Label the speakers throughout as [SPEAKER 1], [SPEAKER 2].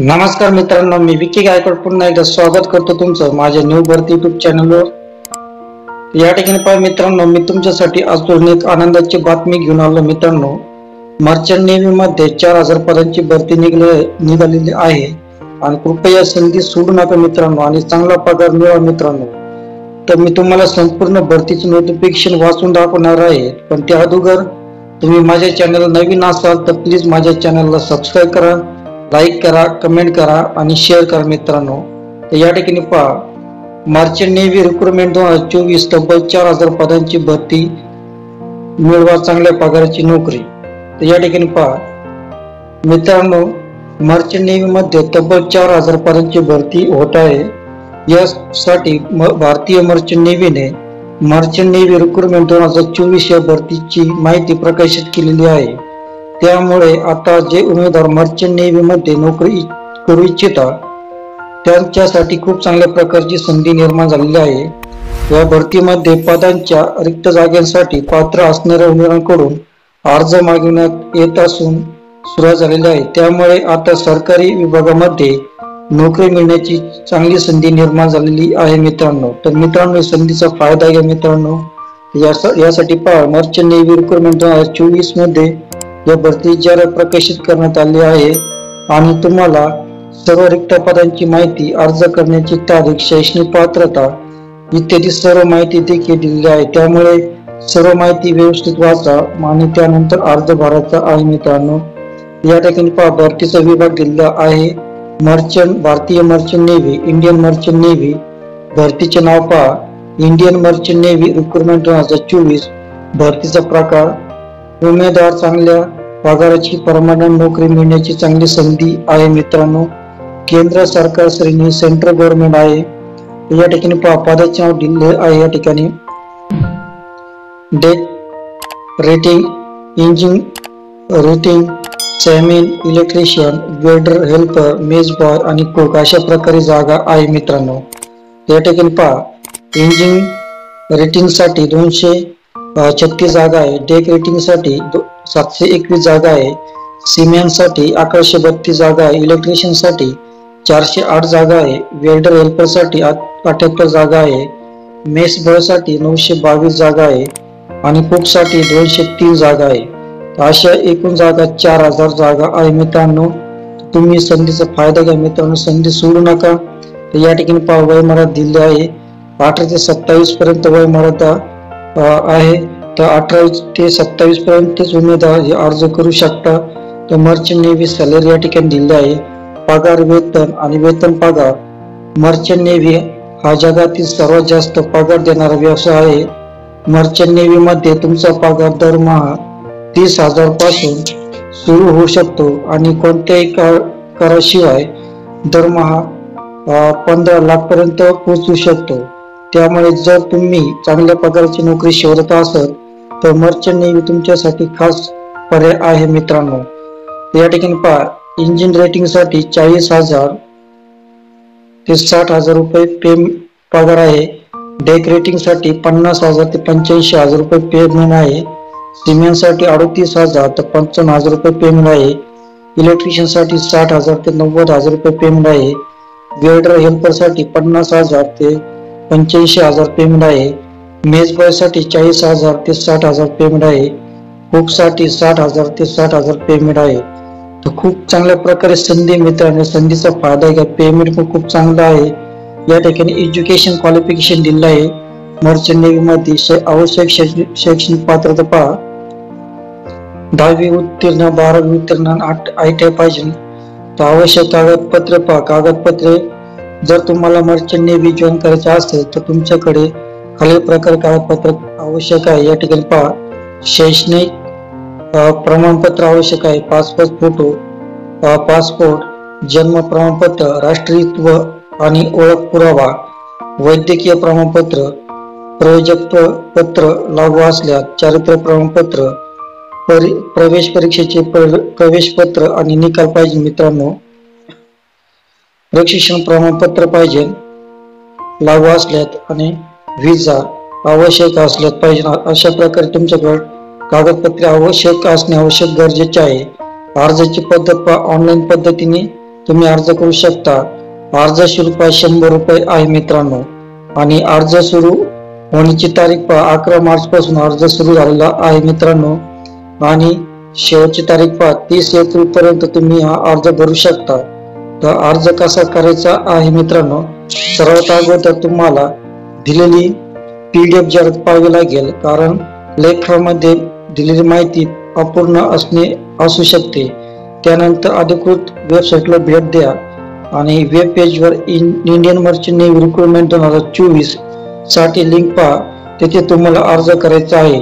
[SPEAKER 1] नमस्कार मित्रांनो, मी विकी गायकवाड पुन्हा एकदा स्वागत करतो तुमचं माझ्या न्यू भरती युट्यूब चॅनलवर। या ठिकाणी पहा मित्रांनो, मी तुमच्यासाठी अजून एक आनंदाची बातमी घेऊन आलो मित्रांनो। मर्चंट नेव्ही मध्ये 4000 पदांची भरती निघालेली आहे आणि कृपया संधी सोडू नका मित्रांनो आणि चांगला पगार मिळवा मित्रांनो। तर मी तुम्हाला संपूर्ण भरतीचे नोटिफिकेशन वाचून दाखवणार आहे, पण त्या अगोदर तुम्ही माझ्या चॅनल नवीन असाल तर प्लीज माझ्या चॅनलला सबस्क्राईब करा, लाईक करा, कमेंट करा आणि शेअर करा मित्रांनो। तर या ठिकाणी पहा, मर्चंट नेव्ही रिक्रुटमेंट 2024 तब्बल 4000 पदांची भरती मिळवा चांगल्या पगाराची नोकरी। तर या ठिकाणी पहा मित्रांनो, मर्चंट नेव्ही मध्ये तब्बल 4000 पदांची भरती होत आहे। यासाठी भारतीय मर्चंट नेव्हीने मर्चंट नेव्ही रिक्रुटमेंट 2024 या भरतीची माहिती प्रकाशित केलेली आहे। त्यामुळे आता जे उमेदवार मर्चंट नेव्ही मध्ये नोकरी करू इच्छितात त्यांच्यासाठी खूप चांगल्या प्रकारची संधी निर्माण झालेली आहे। या भरतीमध्ये पदांच्या रिक्त जागांसाठी पात्र असणाऱ्या उमेदवारांकडून अर्ज मागवण्यात येत असून सुरुवात झालेली आहे। त्यामुळे आता सरकारी विभागामध्ये नोकरी मिळण्याची चांगली संधी निर्माण झालेली आहे मित्रांनो। तर मित्रांनो, संधीचा फायदा घ्या मित्रांनो। यासाठी पहा, मर्चंट नेव्ही रिक्रुटमेंट 2024 मध्ये या भरती जाहिरात प्रकाशित करण्यात आली आहे आणि तुम्हाला सर्व रिक्त पदांची माहिती, अर्ज करण्याची तारीख, शैक्षणिक पात्रता इत्यादी सर्व माहिती देखील दिलेली आहे। त्यामुळे सर्व माहिती व्यवस्थित वाचा आणि त्यानंतर अर्ज भरायचा आहे मित्रांनो। या ठिकाणी पहा, भरतीचा विभाग दिलेला आहे भारतीय merchant navy, Indian merchant navy. भरतीचे नाव पहा, इंडियन मर्चंट नेव्ही रिक्रुटमेंट 2024। भरतीचा प्रकार, उमेदवार चांगल्या पगाराची परमनंट नोकरी मिळण्याची चांगली संधी आहे मित्रांनो। केंद्र सरकार श्रेणी, सेंट्रल गव्हर्नमेंट आहे। या ठिकाणी पहा, पदाचे नाव दिले आहे। या ठिकाणी deck rating, engine rating, semen, electrician, welder, helper, मेज बॉय आणि कुक अशा प्रकारे जागा आहे मित्रांनो। या ठिकाणी पहा, इंजिन रेटिंग साठी 236 जागा आहे, डेक रेटिंग साठी 721 जागा आहे, सीमेन साठी 1132 जागा आहे, इलेक्ट्रिशियन साठी 408 जागा आहे, वेल्डर हेल्पर साठी 78 जागा आहे, मेस बॉय साठी 922 जागा आहे आणि कुक साठी 203 जागा आहे। अशा एकूण जागा 4000 जागा आहे मित्रांनो। तुम्ही संधीचा फायदा घ्या मित्रांनो, संधी सोडू नका। तर या ठिकाणी पहा, वयोमर्यादा दिली आहे 18 ते 27 पर्यंत वयोमर्यादा आहे। तर 18 ते 27 पर्यंतच उमेदवार हे अर्ज करू शकता। तर मर्चंट नेव्ही सॅलरी या ठिकाणी दिली आहे, पगार, वेतन आणि वेतन पगार। मर्चंट नेव्ही हा जगातील सर्वात जास्त पगार देणारा व्यवसाय आहे। मर्चंट नेव्ही मध्ये तुमचा पगार दरमहा 30,000 पासून सुरू होऊ शकतो आणि कोणत्याही कराशिवाय दरमहा 15 लाख पर्यंत पोहोचू शकतो। त्यामुळे जर तुम्ही चांगल्या पगाराची नोकरी शोधत असाल तर मर्चंट नेव्ही तुमच्यासाठी खास पर्याय आहे मित्रांनो। या ठिकाणी पहा, इंजिन रेटिंग साठी 40,000 ते 60,000 रुपये पगार आहे, डेक रेटिंग साठी 50,000 ते 85,000 रुपये पेमेंट आहे, सीमेन साठी 38,000 ते 55,000 रुपये पेमेंट आहे, इलेक्ट्रिशियन साठी 60,000 ते 90,000 रुपये पेमेंट आहे, वेल्डर हेल्पर साठी 50,000 ते 85,000 पेमेंट आहे, मेज बॉय साठी 40,000 ते 60,000 पेमेंट आहे, कुक साठी 60,000 ते 60,000 पेमेंट आहे। तर खूप चांगल्या प्रकारे संधी मित्रांनो, संधीचा फायदा घ्या। पेमेंट पण खूप चांगला आहे। या ठिकाणी एज्युकेशन क्वालिफिकेशन दिलं आहे मर्चंट नेव्ही मध्ये। आवश्यक शैक्षणिक पात्रता पहा, 10वी उत्तीर्ण, 12वी उत्तीर्ण, ITI पाहिजे। तर आवश्यक कागदपत्रे पहा, कागदपत्रे जर तुम्हाला मर्चंट नेव्ही जॉईन करायचे असेल तर तुमच्याकडे खालील प्रकार कागदपत्र आवश्यक आहे। या ठिकाणी पहा, शैक्षणिक प्रमाणपत्र आवश्यक आहे, पासपोर्ट फोटो, पासपोर्ट, जन्म प्रमाणपत्र, राष्ट्रीयत्व आणि ओळख पुरावा, वैद्यकीय प्रमाणपत्र, प्रयोजक पत्र लागू असल्यास, चारित्र्य प्रमाणपत्र, प्रवेश परीक्षेचे प्रवेश पत्र आणि निकाल पाहिजे मित्रांनो, प्रशिक्षण प्रमाणपत्र पाहिजे लागू असल्यास आणि व्हिसा आवश्यक असल्यास पाहिजे। अशा प्रकारे तुमच्याकडे कागदपत्रे आवश्यक असणे गरजेचे आहे। अर्जाची पद्धत ऑनलाईन पद्धतीने तुम्ही अर्ज करू शकता. अर्ज शुल्क 100 रुपये आहे मित्रांनो. आणि अर्ज सुरू होण्याची तारीख 11 मार्च पासून अर्ज सुरू झालेला आहे मित्रांनो. आणि शेवटची तारीख 30 एप्रिल पर्यंत तुम्ही हा अर्ज भरू शकता. तर अर्ज कसा करायचा आहे मित्रांनो, सर्वात अगोदर तुम्हाला दिलेली PDF जाहिरात पाहावी लागेल, कारण लेखामध्ये दिलेली माहिती अपूर्ण असू शकते. त्यानंतर अधिकृत वेबसाईटला भेट द्या आणि वेब पेजवर इंडियन मर्चंट नेव्ही रिक्रुटमेंट 2024 साठी लिंक पहा. तेथे तुम्हाला अर्ज करायचा आहे.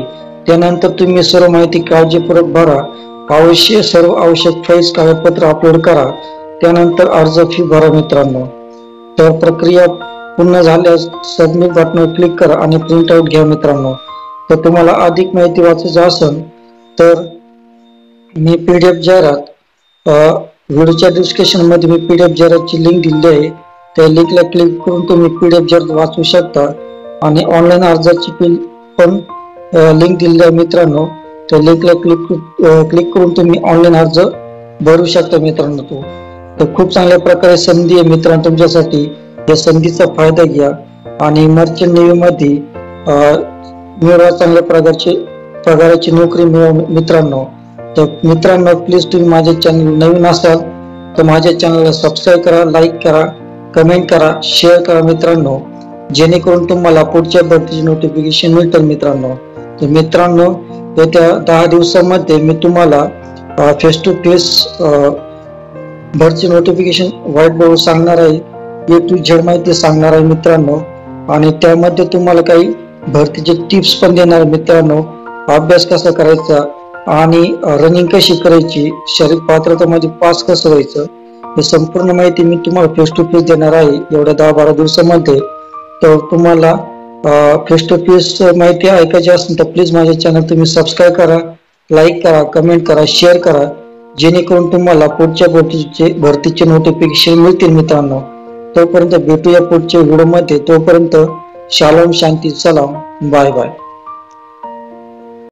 [SPEAKER 1] त्यानंतर तुम्ही सर्व माहिती काळजीपूर्वक भरा. सर्व आवश्यक फाईल्स कागदपत्र अपलोड करा. त्यानंतर अर्ज फी भरा मित्रांनो. तर प्रक्रिया पूर्ण झाल्यास सबमिट बटनवर क्लिक करा आणि प्रिंट आउट घ्या मित्रांनो. तर तुम्हाला अधिक माहिती वाचायची असेल तर मी PDF जाहिरात व्हिडिओच्या डिस्क्रिप्शन मध्ये मी PDF जाहिरातची लिंक दिली आहे. त्या लिंकला क्लिक करून तुम्ही PDF जाहिरात वाचू शकता. आणि ऑनलाईन अर्जाची पण लिंक दिलेली आहे मित्रांनो. त्या लिंकला क्लिक करून तुम्ही ऑनलाईन अर्ज भरू शकता मित्रांनो. तर खूप चांगल्या प्रकारे संधी आहे मित्रांनो तुमच्यासाठी. या संधीचा फायदा घ्या आणि मर्चंट नेव्ही मध्ये मिळवा चांगल्या पगाराची नोकरी मिळवा मित्रांनो. तर मित्रांनो, प्लीज तुम्ही माझे चॅनल नवीन असाल तर माझ्या चॅनलला सबस्क्राईब करा, लाईक करा, कमेंट करा, शेअर करा मित्रांनो, जेणेकरून तुम्हाला पुढच्या भरतीची नोटिफिकेशन मिळतील मित्रांनो. तर मित्रांनो, येत्या 10 दिवसामध्ये मी तुम्हाला फेस टू फेस भरती नोटिफिकेशन व्हाईट बोर्ड सांगणार आहे. A to Z माहिती सांगणार आहे मित्रांनो. आणि त्यामध्ये तुम्हाला काही भरतीचे टिप्स पण देणार मित्रांनो. अभ्यास कसा करायचा आणि रनिंग कशी करायची, शारीरिक पात्रतामध्ये पास कसं व्हायचं, हे संपूर्ण माहिती मी तुम्हाला फेस टू फेस देणार आहे एवढ्या 10-12 दिवसामध्ये. तर तुम्हाला फेस टू फेस माहिती ऐकायची असेल तर प्लीज माझे चॅनल तुम्ही सबस्क्राईब करा, लाईक करा, कमेंट करा, शेअर करा, जेणेकरून तुम्हाला पुढच्या भरतीचे नोटिफिकेशन मिळतील मित्रांनो. तोपर्यंत भेटूया पुढच्या व्हिडिओमध्ये. तोपर्यंत शालोम, शांती, सलाम, बाय बाय.